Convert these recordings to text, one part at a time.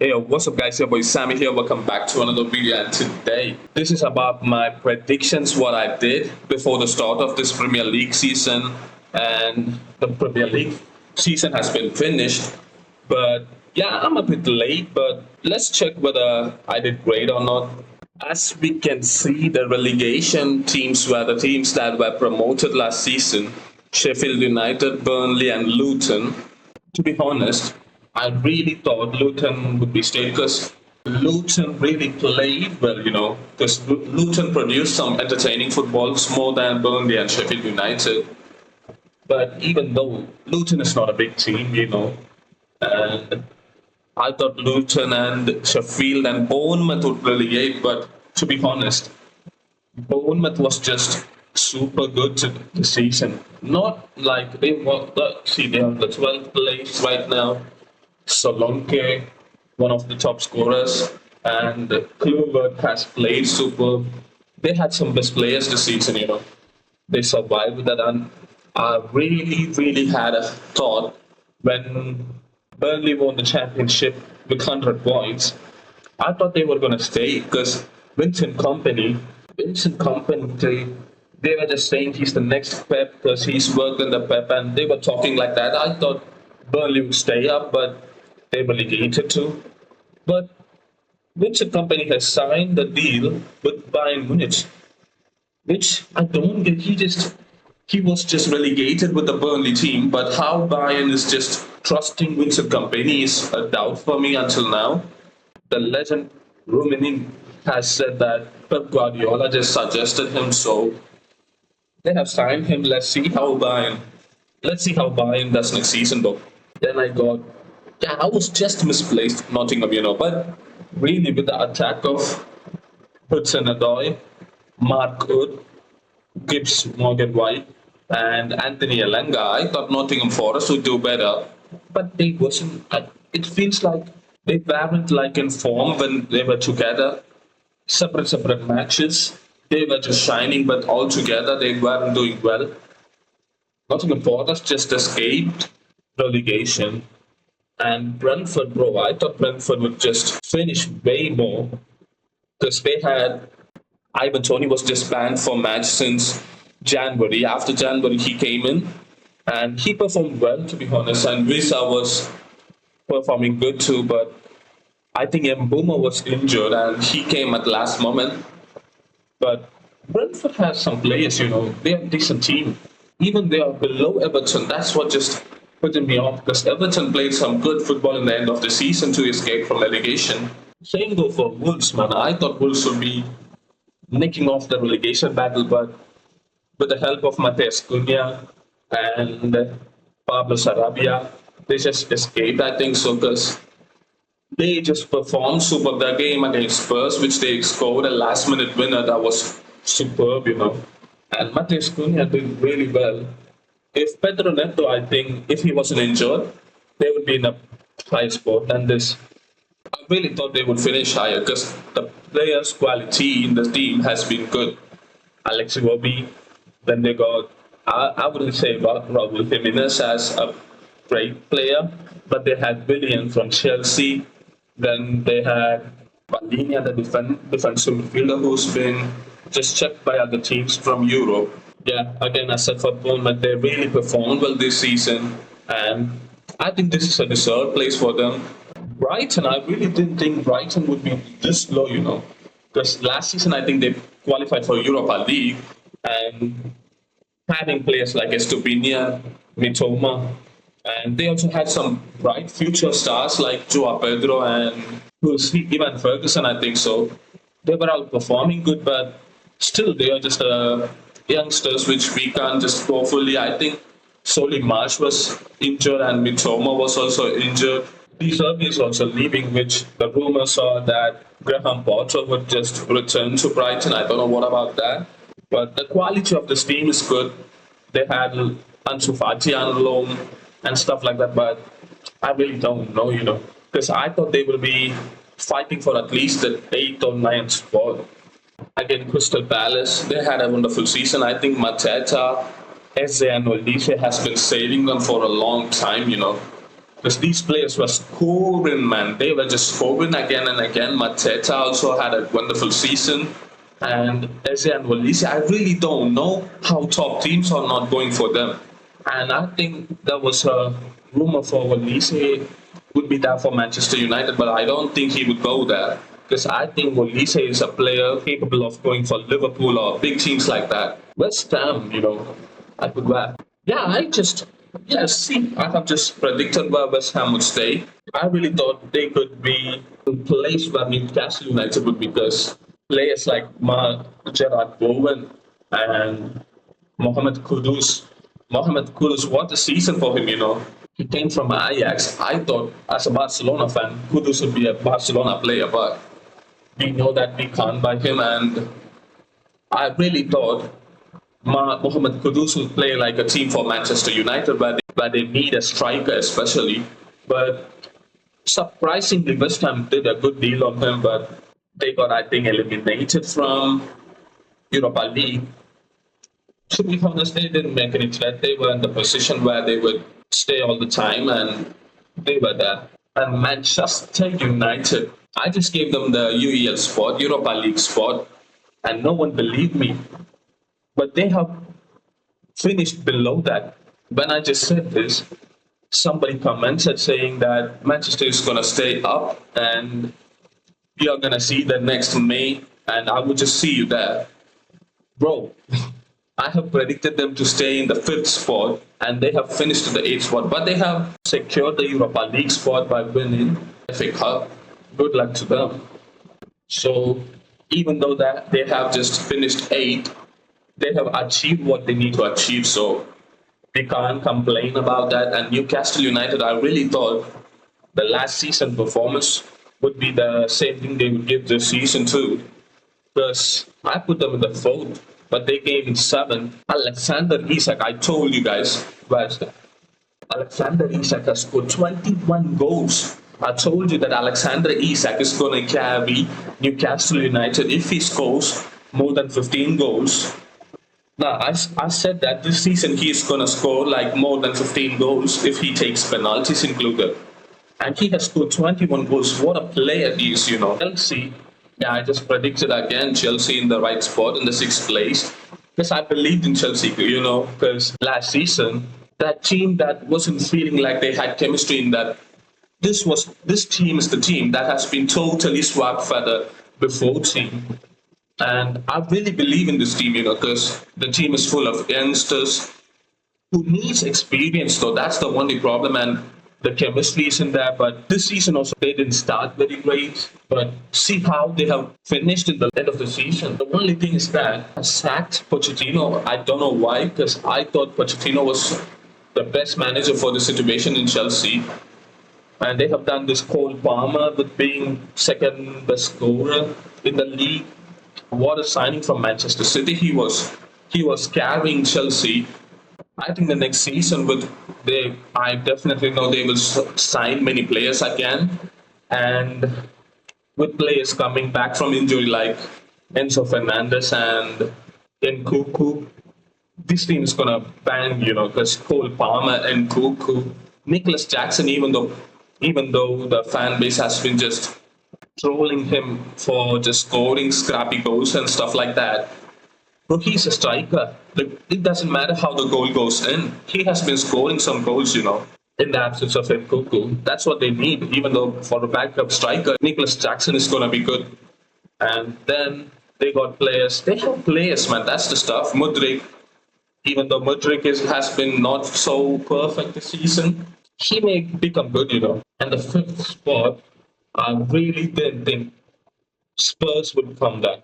Hey, what's up, guys? Your boy Sammy here. Welcome back to another video. And today, this is about my predictions, what I did before the start of this Premier League season. And the Premier League season has been finished. But yeah, I'm a bit late, but let's check whether I did great or not. As we can see, the relegation teams were the teams that were promoted last season: Sheffield United, Burnley, and Luton. To be honest, I really thought Luton would be stayed because Luton really played well. Because Luton produced some entertaining footballs more than Burnley and Sheffield United. But even though Luton is not a big team, and I thought Luton and Sheffield and Bournemouth would relegate, but to be honest, Bournemouth was just super good to the season. Not like they were. See, they are the 12th place right now. Solanke, one of the top scorers, and Kluivert has played superb. They had some best players this season. They survived with that, and I really, really had a thought when Burnley won the championship with 100 points. I thought they were going to stay because Vincent Company, they were just saying he's the next Pep because he's worked in the Pep, and they were talking like that. I thought Burnley would stay up, but they were relegated too. But Vincent Company has signed the deal with Bayern Munich, which I don't get. He was just relegated with the Burnley team, but how Bayern is just trusting Vincent Company is a doubt for me until now. The legend Rummenigge has said that Pep Guardiola just suggested him, so they have signed him. Let's see how Bayern does next season, though. Then I was just misplaced, Nottingham, but really with the attack of Hudson-Odoi, Mark Wood, Gibbs Morgan White, and Anthony Elanga, I thought Nottingham Forest would do better, but they wasn't. It feels like they weren't like in form when they were together. Separate matches, they were just shining, but all together they weren't doing well. Nottingham Forest just escaped relegation, and Brentford, bro. I thought Brentford would just finish way more because they had Ivan Toney was just banned from match since January. After January, he came in and he performed well, to be honest. And Visa was performing good too, but I think Mbuma was injured and he came at last moment. But Brentford has some players. They are a decent team. Even they are below Everton. That's what just putting me off because Everton played some good football in the end of the season to escape from relegation. Same go for Wolves, man. I thought Wolves would be nicking off the relegation battle, but with the help of Mateus Cunha and Pablo Sarabia, they just escaped, I think so, because they just performed super. The game against Spurs, which they scored a last minute winner, that was superb. And Mateus Cunha did really well. If Pedro Neto, I think, if he wasn't injured, they would be in a high spot than this. I really thought they would finish higher because the players' quality in the team has been good. Alex Iwobi, then they got, I wouldn't say Raul Jimenez as a great player, but they had Willian from Chelsea. Then they had Palhinha, the defensive midfielder, who's been just checked by other teams from Europe. Yeah, again, I said for Bournemouth, they really performed well this season, and I think this is a deserved place for them. Brighton, I really didn't think Brighton would be this low, because last season I think they qualified for Europa League, and having players like Estupinian, Mitoma, and they also had some bright future stars like Joao Pedro and Ivan Ferguson, I think so. They were outperforming good, but still they are just youngsters which we can't just go fully. I think Solly Marsh was injured and Mitoma was also injured. De Zerbi is also leaving, which the rumors are that Graham Potter would just return to Brighton. I don't know what about that. But the quality of this team is good. They had Ansu Fati on loan and stuff like that, but I really don't know, because I thought they will be fighting for at least the 8th or 9th spot. Again, Crystal Palace, they had a wonderful season. I think Mateta, Eze and Olise has been saving them for a long time. Because these players were scoring, man. They were just scoring again and again. Mateta also had a wonderful season. And Eze and Walisi, I really don't know how top teams are not going for them. And I think there was a rumor for Walisi would be there for Manchester United, but I don't think he would go there. Because I think Walisi is a player capable of going for Liverpool or big teams like that. West Ham, I could wear. Yeah, see, I have just predicted where West Ham would stay. I really thought they could be the place where Newcastle United would be because players like Gerard Bowen and Mohamed Kudus. Mohamed Kudus, what a season for him. He came from Ajax. I thought, as a Barcelona fan, Kudus would be a Barcelona player, but we know that we can't buy him, and I really thought Mohamed Kudus will play like a team for Manchester United where they need a striker especially. But surprisingly, West Ham did a good deal on him, but they got, I think, eliminated from Europa League. To be honest, they didn't make any threat. They were in the position where they would stay all the time, and they were there. And Manchester United, I just gave them the UEL spot, Europa League spot, and no one believed me. But they have finished below that. When I just said this, somebody commented saying that Manchester is going to stay up and we are going to see the next May, and I will just see you there. Bro, I have predicted them to stay in the 5th spot and they have finished in the 8th spot, but they have secured the Europa League spot by winning FA Cup. Good luck to them. So even though that they have just finished 8th, they have achieved what they need to achieve, so they can't complain about that. And Newcastle United, I really thought the last season performance would be the same thing they would give this season too, because I put them in the 4th, but they came in 7th. Alexander Isak, I told you guys, where's that? Alexander Isak has scored 21 goals. I told you that Alexander Isak is going to carry Newcastle United if he scores more than 15 goals. Now, I said that this season he is going to score like more than 15 goals if he takes penalties included. And he has scored 21 goals. What a player he is, Chelsea, yeah, I just predicted again Chelsea in the right spot in the 6th place. Because I believed in Chelsea, because last season, that team that wasn't feeling like they had chemistry in that, this team is the team that has been totally swapped for the before team. And I really believe in this team, because the team is full of youngsters who needs experience, though. That's the only problem. And the chemistry isn't there. But this season also, they didn't start very great. But see how they have finished in the end of the season. The only thing is that I sacked Pochettino. I don't know why, because I thought Pochettino was the best manager for the situation in Chelsea. And they have done this Cole Palmer with being second best scorer in the league. What a signing from Manchester City. He was carrying Chelsea. I think the next season I definitely know they will sign many players again, and with players coming back from injury like Enzo Fernandez and Nkunku, this team is gonna bang, because Cole Palmer and Nkunku, Nicholas Jackson, even though the fan base has been just trolling him for just scoring scrappy goals and stuff like that. But he's a striker. It doesn't matter how the goal goes in. He has been scoring some goals, in the absence of Nkunku. That's what they need, even though for a backup striker, Nicholas Jackson is going to be good. And then they got players. They have players, man. That's the stuff. Mudryk, even though Mudryk has been not so perfect this season, he may become good, And the 5th spot, I really didn't think Spurs would come there.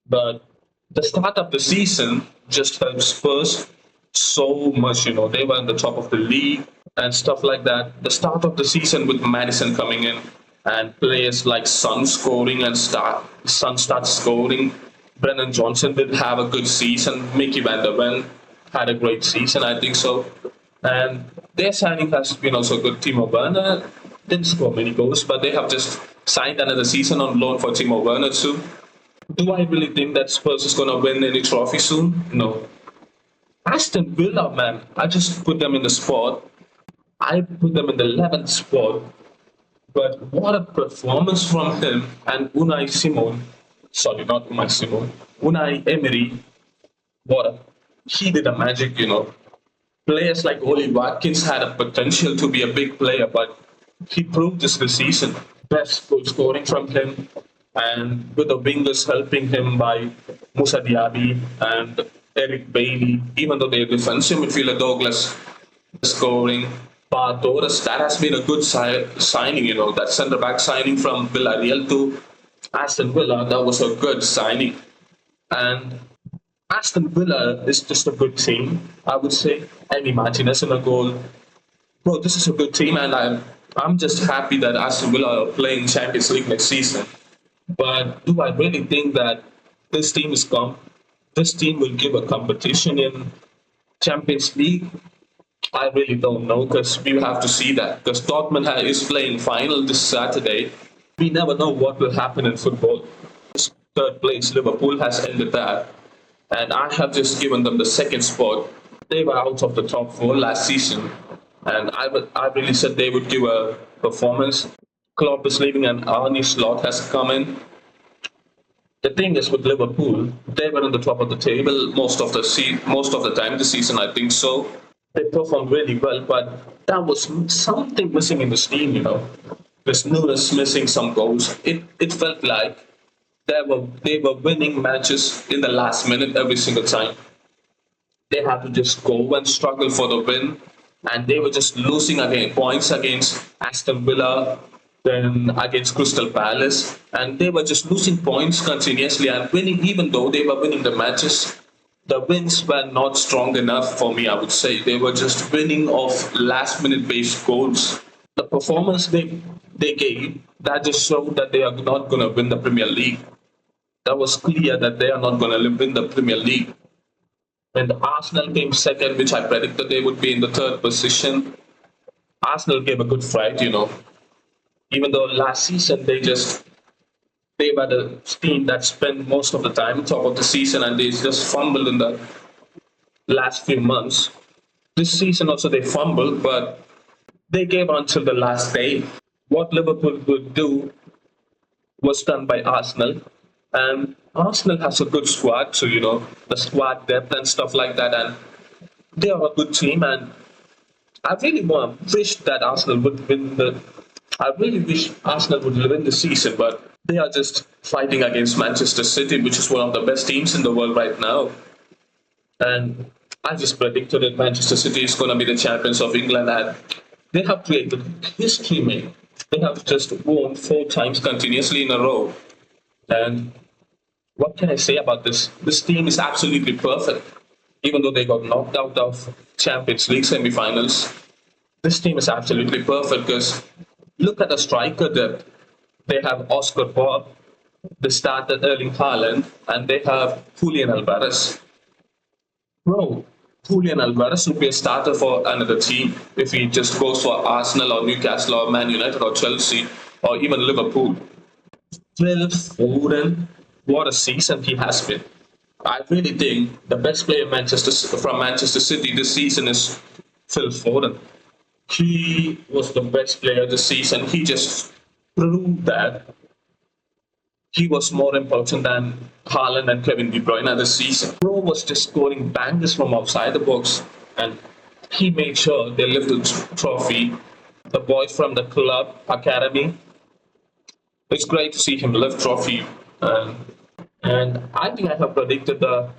But the start of the season just helped Spurs so much, They were in the top of the league and stuff like that. The start of the season with Madison coming in and players like Son scoring and Son starts scoring. Brennan Johnson did have a good season. Mickey van der Ven had a great season, I think so. And their signing has been also good. Timo Werner didn't score many goals, but they have just signed another season on loan for Timo Werner too. Do I really think that Spurs is going to win any trophy soon? No. Aston Villa, man, I just put them in the spot. I put them in the 11th spot. But what a performance from him and Unai Simon. Sorry, not Unai Simon. Unai Emery. What a, he did a magic. Players like Oli Watkins had a potential to be a big player, but he proved this season. Best goal scoring from him, and with the wingers helping him by Musa Diaby and Eric Bailey, even though their defensive midfielder Douglas scoring. Torres, that has been a good signing. That centre back signing from Villarreal to Aston Villa, that was a good signing. And Aston Villa is just a good team, I would say. Emi Martinez in a goal. Bro, this is a good team, and I'm just happy that Aston Villa are playing Champions League next season. But do I really think that this team is this team will give a competition in Champions League? I really don't know because we have to see that. Because Dortmund is playing final this Saturday. We never know what will happen in football. Third place, Liverpool has ended that. And I have just given them the second spot. They were out of the top four last season. And I really said they would give a performance. Klopp is leaving and Arne Slot has come in. The thing is with Liverpool, they were on the top of the table most of the time this season, I think so. They performed really well, but that was something missing in the team. With Nunes missing some goals, it felt like they were winning matches in the last minute every single time. They had to just go and struggle for the win, and they were just losing again points against Aston Villa, then against Crystal Palace, and they were just losing points continuously and winning, even though they were winning the matches. The wins were not strong enough for me, I would say. They were just winning off last minute based goals. The performance they gave, that just showed that they are not going to win the Premier League. That was clear that they are not going to win the Premier League. When the Arsenal came second, which I predicted they would be in the third position, Arsenal gave a good fight. Even though last season they were the team that spent most of the time top of the season and they just fumbled in the last few months. This season also they fumbled, but they gave until the last day. What Liverpool would do was done by Arsenal. And Arsenal has a good squad, so the squad depth and stuff like that. And they are a good team. And I really wish that Arsenal would win the. I really wish Arsenal would win the season, but they are just fighting against Manchester City, which is one of the best teams in the world right now. And I just predicted that Manchester City is going to be the champions of England, and they have created history, mate. They have just won 4 times continuously in a row. And what can I say about this? This team is absolutely perfect. Even though they got knocked out of Champions League semi-finals, this team is absolutely perfect because look at the striker depth. They have Oscar Bob, they started Erling Haaland, and they have Julian Alvarez. Bro, Julian Alvarez would be a starter for another team if he just goes for Arsenal or Newcastle or Man United or Chelsea or even Liverpool. Phil Foden, what a season he has been. I really think the best player from Manchester City this season is Phil Foden. He was the best player this season. He just proved that he was more important than Haaland and Kevin De Bruyne this season. Bro was just scoring bangers from outside the box, and he made sure they lifted the trophy. The boys from the club academy, it's great to see him lift trophy. And I think I have predicted the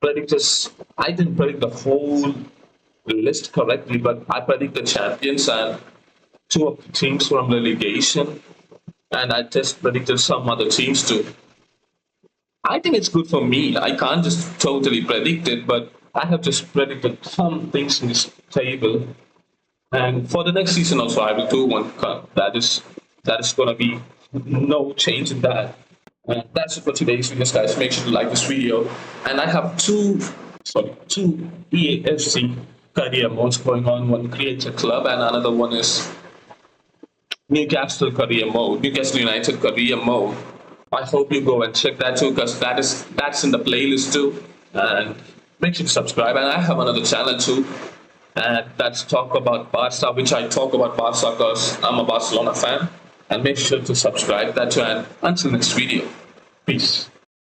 predictors. I didn't predict the whole list correctly, but I predict the champions and 2 of the teams from relegation, and I just predicted some other teams too. I think it's good for me. I can't just totally predict it, but I have just predicted some things in this table. And for the next season also, I will do one. That is going to be no change in that. And that's it for today's video, guys. Make sure to like this video. And I have two EAFC career modes going on. One creates a club, and another one is Newcastle career mode, Newcastle United career mode. I hope you go and check that too, because that's in the playlist too. And make sure to subscribe. And I have another channel too. and that's talk about Barca, which I talk about Barca because I'm a Barcelona fan. And make sure to subscribe that too. And until next video, peace.